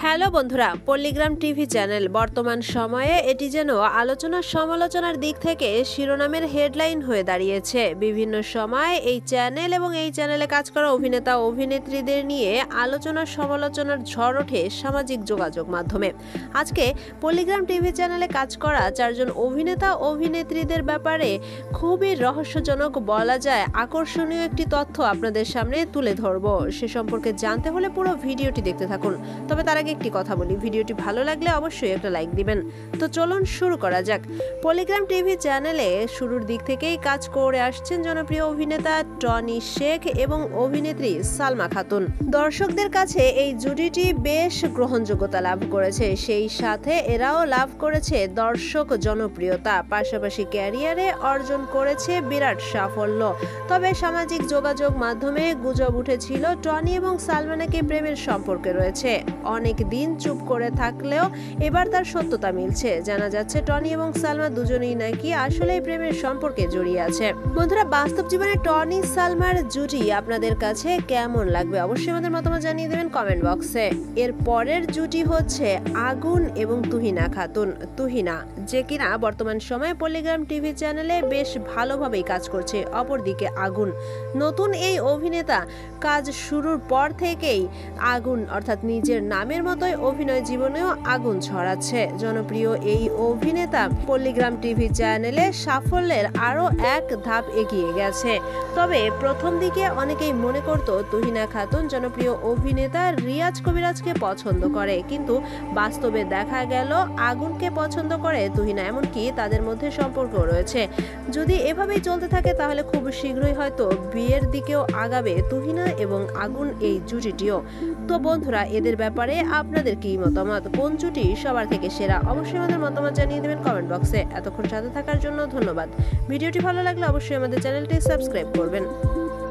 Hello বন্ধুরা, পল্লিগ্রাম TV channel বর্তমান সময়ে এটি যেন আলোচনা সমালোচনার দিক থেকে শিরোনামের হেডলাইন হয়ে দাঁড়িয়েছে। বিভিন্ন সময় এই চ্যানেল এবং এই চ্যানেলে কাজ করা অভিনেতা অভিনেত্রীদের নিয়ে আলোচনা সমালোচনার ঝড় ওঠে সামাজিক যোগাযোগ মাধ্যমে। আজকে পল্লিগ্রাম টিভি চ্যানেলে কাজ করা 4 জন অভিনেতা অভিনেত্রীদের ব্যাপারে খুবই রহস্যজনক, বলা যায় আকর্ষণীয় একটি তথ্য আপনাদের সামনে তুলে ধরব। সে সম্পর্কে জানতে হলে পুরো ভিডিওটি দেখতে থাকুন। তবে তার আগে একটি কথা বলি, ভিডিওটি ভালো লাগলে অবশ্যই একটা লাইক দিবেন। তো চলুন শুরু করা যাক। পল্লিগ্রাম টিভি চ্যানেলে শুরুর দিক থেকেই কাজ করে আসছেন জনপ্রিয় অভিনেতা টনি শেখ এবং অভিনেত্রী সালমা খাতুন। দর্শকদের কাছে এই জুটিটি বেশ গ্রহণযোগ্যতা লাভ করেছে, সেই সাথে এরাও লাভ করেছে দর্শক জনপ্রিয়তা, পাশাপাশি ক্যারিয়ারে অর্জন করেছে বিরাট সাফল্য। তবে সামাজিক যোগাযোগ মাধ্যমে গুজব উঠেছিল টনি এবং সালমা নাকি প্রেমের সম্পর্কে রয়েছে। অনেক দিন চুপ করে থাকলেও এবার তার সত্যতা মিলছে। জানা যাচ্ছে টনি এবং সালমা দুজনেই নাকি আসলেই প্রেমের সম্পর্কে জড়িয়ে আছে। বন্ধুরা, বাস্তব জীবনে টনি সালমার জুটি আপনাদের কাছে কেমন লাগবে অবশ্যই আমাদের মতামত জানিয়ে দেবেন কমেন্ট বক্সে। এর পরের জুটি হচ্ছে আগুন এবং তুহিনা খাতুন। তুহিনা, যে কিনা বর্তমান সময়ে পল্লিগ্রাম টিভি চ্যানেলে বেশ ভালোভাবেই কাজ করছে। অপরদিকে আগুন, নতুন এই অভিনেতা কাজ শুরুর পর থেকেই আগুন অর্থাৎ নিজের নামের মতোই অভিনয় জীবনেও আগুন ছড়াচ্ছে। জনপ্রিয় এই অভিনেতা পল্লিগ্রাম টিভি চ্যানেলে সাফল্যের আরও এক ধাপ এগিয়ে গেছে। তবে প্রথম দিকে অনেকেই মনে করত তুহিনা খাতুন জনপ্রিয় অভিনেতা রিয়াজ কবিরাজকে পছন্দ করে, কিন্তু বাস্তবে দেখা গেল আগুনকে পছন্দ করে তুহিনা, এমনকি তাদের মধ্যে সম্পর্ক রয়েছে। যদি এভাবেই চলতে থাকে তাহলে খুব শীঘ্রই হয়তো বিয়ের দিকেও আগাবে তুহিনা এবং আগুন এই জুটিটিও। তো বন্ধুরা, এদের ব্যাপারে আপনাদের কি মতামত? কোন জুটি সবার থেকে সেরা? অবশ্যই আমাদের মতামত জানিয়ে দেবেন কমেন্ট বক্সে। এতক্ষণ সাথে থাকার জন্য ধন্যবাদ। ভিডিওটি ভালো লাগলে অবশ্যই আমাদের চ্যানেলটি সাবস্ক্রাইব করবেন।